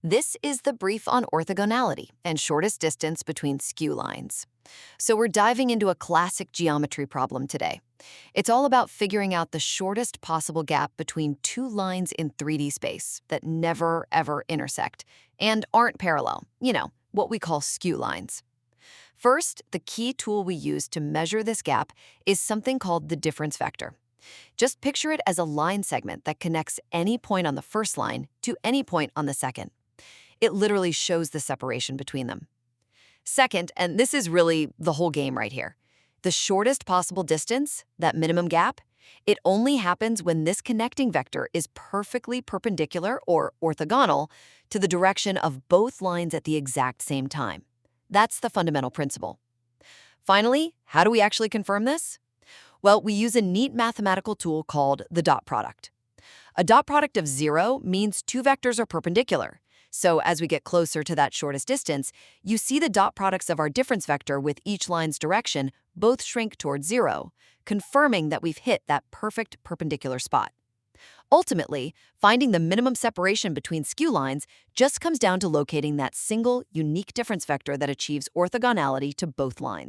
This is the brief on orthogonality and shortest distance between skew lines. So we're diving into a classic geometry problem today. It's all about figuring out the shortest possible gap between two lines in 3D space that never, ever intersect and aren't parallel, what we call skew lines. First, the key tool we use to measure this gap is something called the difference vector. Just picture it as a line segment that connects any point on the first line to any point on the second. It literally shows the separation between them. Second, and this is really the whole game right here, the shortest possible distance, that minimum gap, it only happens when this connecting vector is perfectly perpendicular or orthogonal to the direction of both lines at the exact same time. That's the fundamental principle. Finally, how do we actually confirm this? Well, we use a neat mathematical tool called the dot product. A dot product of 0 means two vectors are perpendicular. So as we get closer to that shortest distance, you see the dot products of our difference vector with each line's direction both shrink towards 0, confirming that we've hit that perfect perpendicular spot. Ultimately, finding the minimum separation between skew lines just comes down to locating that single, unique difference vector that achieves orthogonality to both lines.